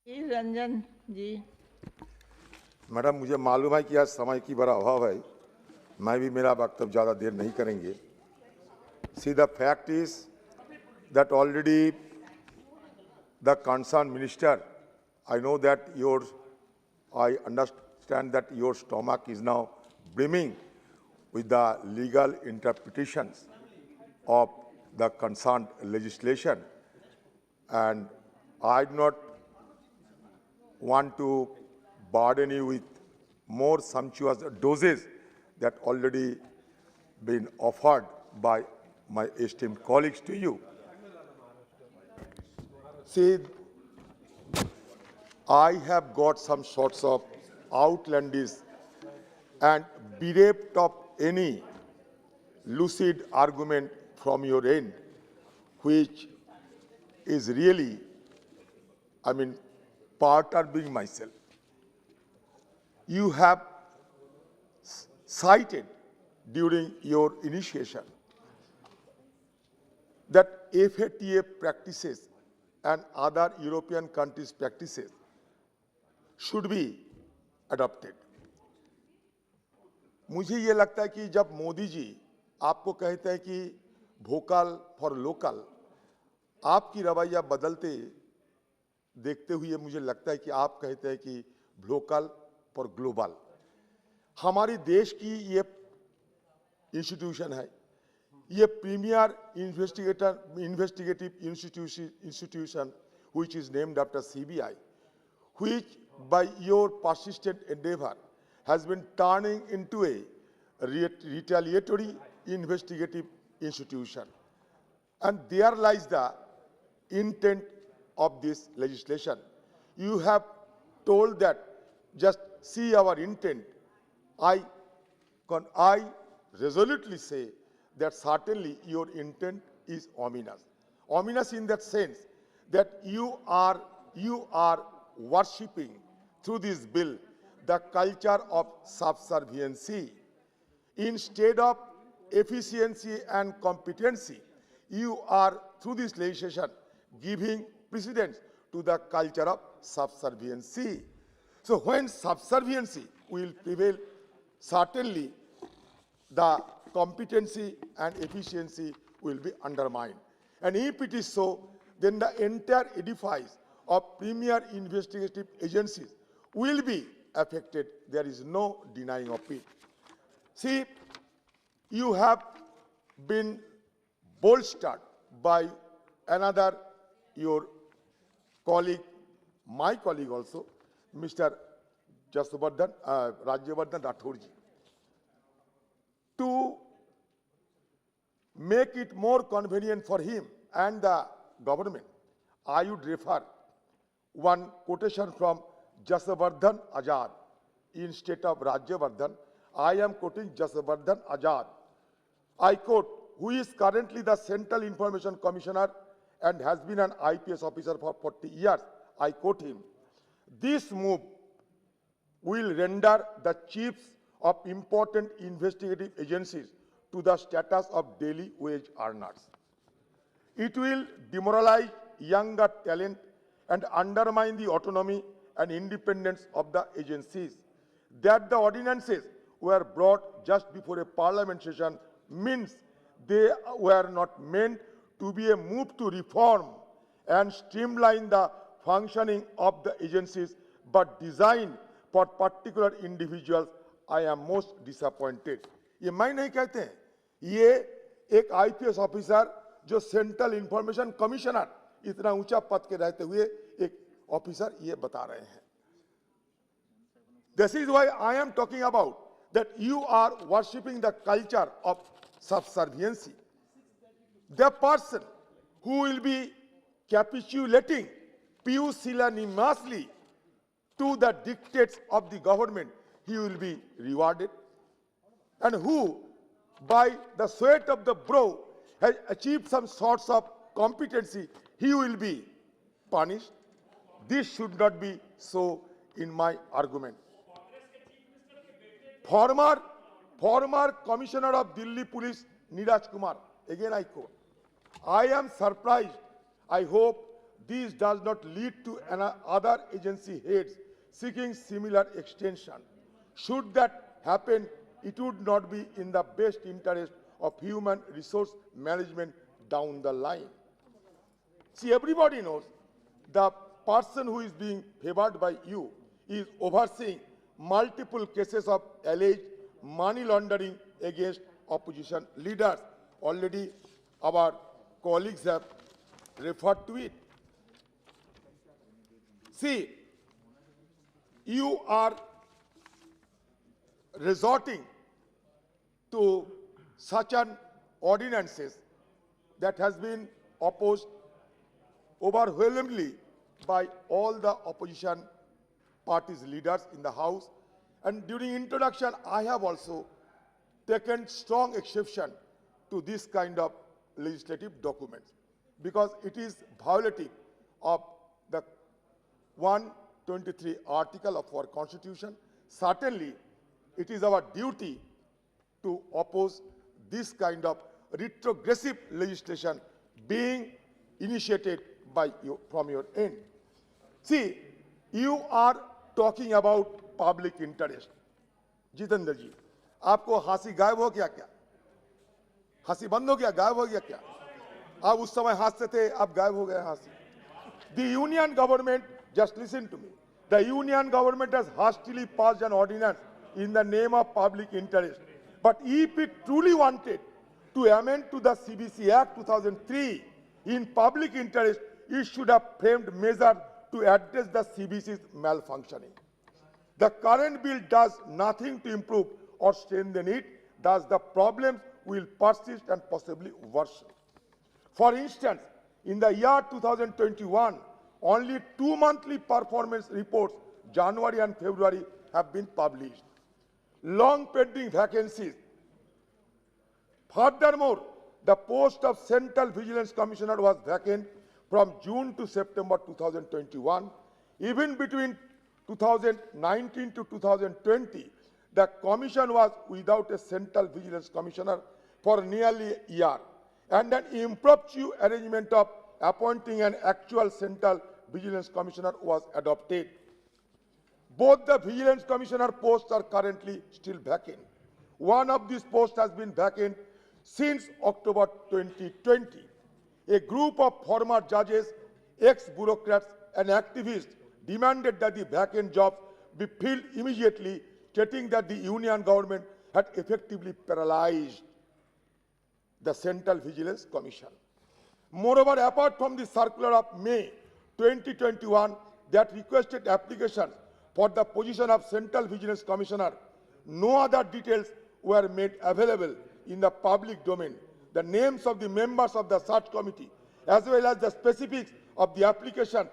रंजन जी। Madam, मुझे मालूम है कि आज समय की बड़ा अभाव है, मैं भी मेरा वक्तव्य ज़्यादा देर नहीं करेंगे। See the fact is that already the concerned minister, I know that I understand that your stomach is now brimming with the legal interpretations of the concerned legislation, and I do not want to burden you with more sumptuous doses that already been offered by my esteemed colleagues to you. See, I have got some sorts of outlandish and bereft of any lucid argument from your end, which is really, perturbing myself. You have cited during your initiation that FATA practices and other European countries' practices should be adopted. मुझे ये लगता है कि जब मोदी जी आपको कहते हैं कि वोकल फॉर लोकल, आपकी रवैया बदलते देखते हुए मुझे लगता है कि आप कहते हैं कि वोकल फॉर ग्लोबल। हमारी देश की ये इंस्टीट्यूशन है, ये premier investigative institution which is named after CBI, which by your persistent endeavor has been turning into a retaliatory investigative institution. And there lies the intent of this legislation. You have told that just see our intent. I resolutely say that certainly your intent is ominous. Ominous in that sense that you are worshipping through this bill the culture of subserviency. Instead of efficiency and competency, you are through this legislation giving precedence to the culture of subserviency. So when subserviency will prevail, certainly the competency and efficiency will be undermined. And if it is so, then the entire edifice of premier investigative agencies will be affected. There is no denying of it. See, you have been bolstered by another, your colleague, my colleague also, Mr. Rajyavardhan Rathore ji, to make it more convenient for him and the government. I would refer one quotation from Jaswardhan Azad instead of Rajyavardhan. I am quoting Jaswardhan Azad. I quote, who is currently the Central Information Commissioner and has been an IPS officer for 40 years. I quote him, this move will render the chiefs of important investigative agencies to the status of daily wage earners. It will demoralize younger talent and undermine the autonomy and independence of the agencies. That the ordinances were brought just before a parliament session means they were not meant to be a move to reform and streamline the functioning of the agencies, but designed for particular individuals. I am most disappointed. ये मैं नहीं कहते हैं, ये एक IPS officer जो central information commissioner इतना ऊंचा पद के रहते हुए एक ऑफिसर ये बता रहे हैं. This is why I am talking about that you are worshipping the culture of subserviency. The person who will be capitulating pusillanimously to the dictates of the government, he will be rewarded. And who, by the sweat of the brow, has achieved some sorts of competency, he will be punished. This should not be so in my argument. Former Commissioner of Delhi Police, Neeraj Kumar, again I quote, I am surprised. I hope this does not lead to other agency heads seeking similar extension. Should that happen, it would not be in the best interest of human resource management down the line. See, everybody knows the person who is being favored by you is overseeing multiple cases of alleged money laundering against opposition leaders. Already our colleagues have referred to it. See, you are resorting to such an ordinances that has been opposed overwhelmingly by all the opposition parties' leaders in the House. And during introduction, I have also taken strong exception to this kind of legislative documents because it is violative of the 123 article of our Constitution. Certainly, it is our duty to oppose this kind of retrogressive legislation being initiated by you from your end. See, you are talking about public interest. Jitendra जी, आपको हंसी गायब हो गया क्या? हंसी बंद हो गया, गायब हो गया क्या? आप उस समय हंसते थे, अब गायब हो गया हंसी. The union government, just listen to me, the union government has hastily passed an ordinance in the name of public interest. But if it truly wanted to amend to the CBC Act 2003 in public interest, it should have framed measures to address the CBC's malfunctioning. The current bill does nothing to improve or strengthen it, thus the problems will persist and possibly worsen. For instance, in the year 2021, only 2 monthly performance reports, January and February, have been published. Long pending vacancies. Furthermore, the post of Central Vigilance Commissioner was vacant from June to September 2021. Even between 2019 to 2020, the Commission was without a Central Vigilance Commissioner for nearly a year, and an impromptu arrangement of appointing an actual Central Vigilance Commissioner was adopted. Both the Vigilance Commissioner posts are currently still vacant. One of these posts has been vacant since October 2020. A group of former judges, ex-bureaucrats, and activists demanded that the vacant jobs be filled immediately, stating that the union government had effectively paralyzed the Central Vigilance Commission. Moreover, apart from the circular of May 2021 that requested applications for the position of Central Vigilance Commissioner, no other details were made available in the public domain. The names of the members of the search committee, as well as the specifics of the application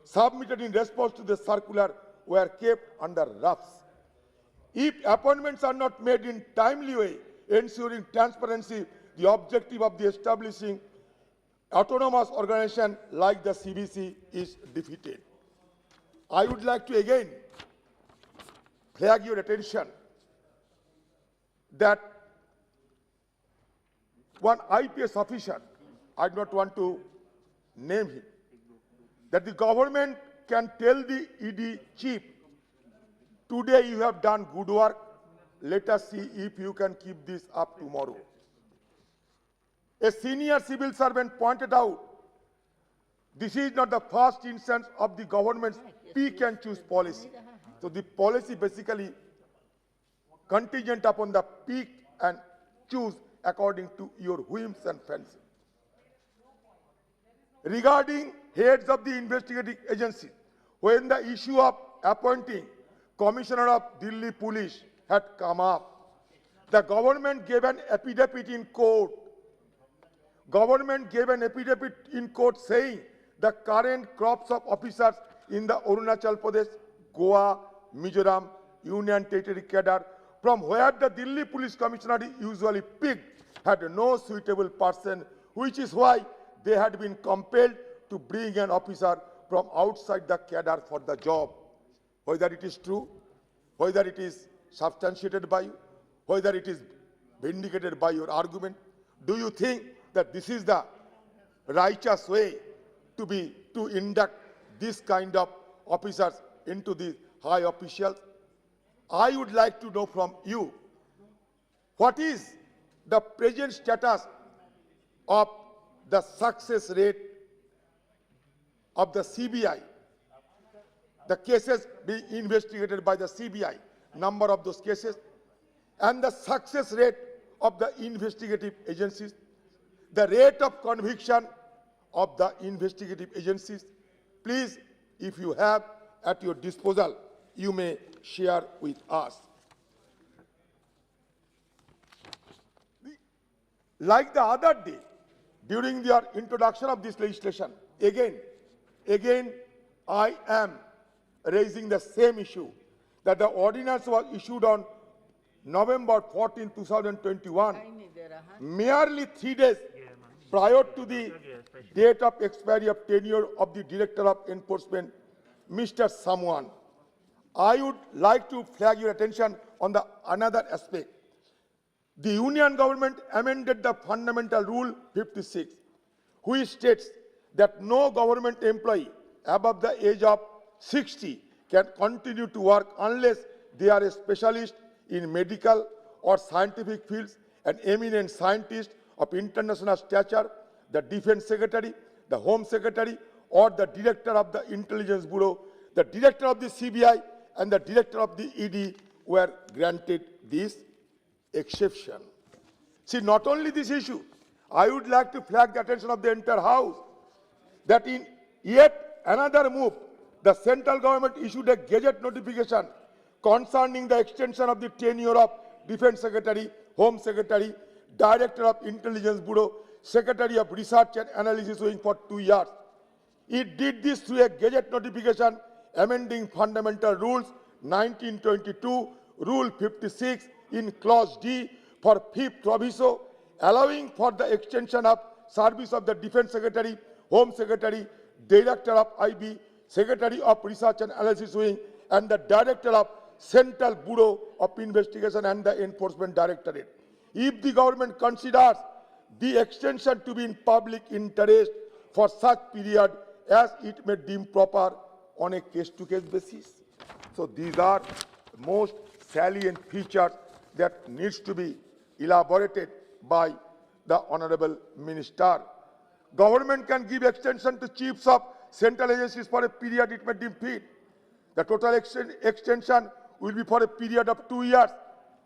submitted in response to the circular, were kept under wraps. If appointments are not made in timely way, ensuring transparency, the objective of the establishing autonomous organization like the CBC is defeated. I would like to again flag your attention that one IPS officer, I do not want to name him, that the government can tell the ED chief, today you have done good work, let us see if you can keep this up tomorrow. A senior civil servant pointed out, this is not the first instance of the government's pick and choose policy. So the policy basically contingent upon the pick and choose according to your whims and fancy. Regarding heads of the investigating agency, when the issue of appointing Commissioner of Delhi Police had come up, the government gave an affidavit in court. Government gave an affidavit in court saying the current crops of officers in the Arunachal Pradesh, Goa, Mizoram, Union Territory cadre, from where the Delhi Police Commissioner is usually picked, had no suitable person, which is why they had been compelled to bring an officer from outside the cadre for the job. Whether it is true, whether it is substantiated by you, whether it is vindicated by your argument, do you think that this is the righteous way to to induct this kind of officers into the high officials. I would like to know from you, what is the present status of the success rate of the CBI, the cases being investigated by the CBI, number of those cases, and the success rate of the investigative agencies, the rate of conviction of the investigative agencies. Please, if you have at your disposal, you may share with us. Like the other day, during the introduction of this legislation, again, I am raising the same issue, that the ordinance was issued on November 14, 2021, merely 3 days prior to the date of expiry of tenure of the Director of Enforcement, Mr. Samwan. I would like to flag your attention on the another aspect. The Union government amended the Fundamental Rule 56, which states that no government employee above the age of 60 can continue to work unless they are a specialist in medical or scientific fields, an eminent scientist of international stature, the Defense Secretary, the Home Secretary, or the Director of the Intelligence Bureau, the Director of the CBI, and the Director of the ED were granted this exception. See, not only this issue, I would like to flag the attention of the entire House that in yet another move, the central government issued a gazette notification concerning the extension of the tenure of Defense Secretary, Home Secretary, Director of Intelligence Bureau, Secretary of Research and Analysis Wing for 2 years. It did this through a gazette notification amending Fundamental Rules 1922, Rule 56 in Clause D for 5th proviso, allowing for the extension of service of the Defense Secretary, Home Secretary, Director of IB, Secretary of Research and Analysis Wing, and the Director of Central Bureau of Investigation and the Enforcement Directorate. If the government considers the extension to be in public interest for such period as it may deem proper on a case-to-case basis. So these are most salient features that needs to be elaborated by the Honorable Minister. Government can give extension to chiefs of central agencies for a period it may deem fit. The total extension will be for a period of 2 years,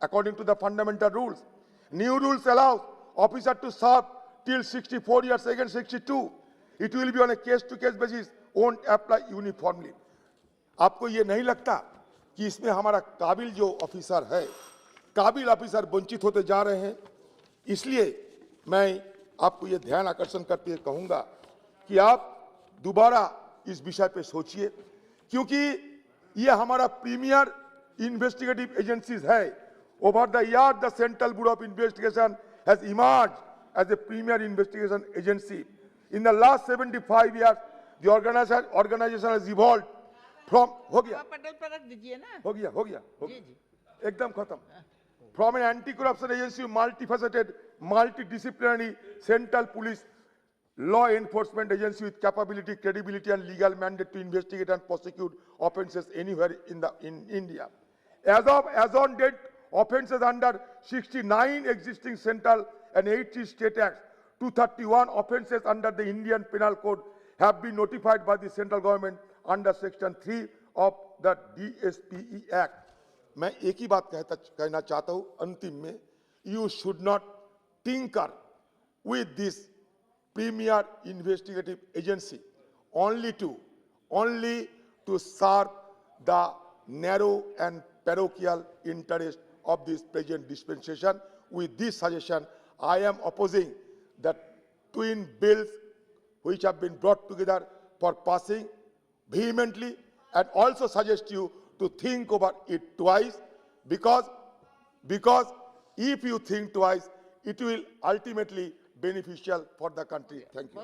according to the fundamental rules. New rules allow officer to serve till 64 years against 62. It will be on a case-to-case basis, won't apply uniformly. आपको ये नहीं लगता कि इसमें हमारा काबिल जो officer है, काबिल ऑफिसर वंचित होते जा रहे हैं? इसलिए मैं आपको ये ध्यान आकर्षण करते हुए कहूंगा कि आप दोबारा इस विषय पे सोचिए, क्योंकि ये हमारा प्रीमियर इन्वेस्टिगेटिव एजेंसीज है. Over the year the Central Bureau of Investigation has emerged as a premier investigation agency. In the last 75 years the organisation has evolved from हो गया पटेल पर रख दीजिए ना. हो गया जी जी एकदम खत्म. From an anti-corruption agency, multifaceted, multidisciplinary central police law enforcement agency with capability, credibility, and legal mandate to investigate and prosecute offences anywhere in India. As on date, offences under 69 existing central and 80 state acts, 231 offences under the Indian Penal Code have been notified by the central government under Section 3 of the DSPE Act. मैं एक ही बात कहना चाहता हूं अंतिम में, you should not tinker with this premier investigative agency only to serve the narrow and parochial interest of this present dispensation. With this suggestion, I am opposing the twin bills which have been brought together for passing vehemently, and also suggest you to think over it twice, because if you think twice, it will ultimately beneficial for the country. Thank you.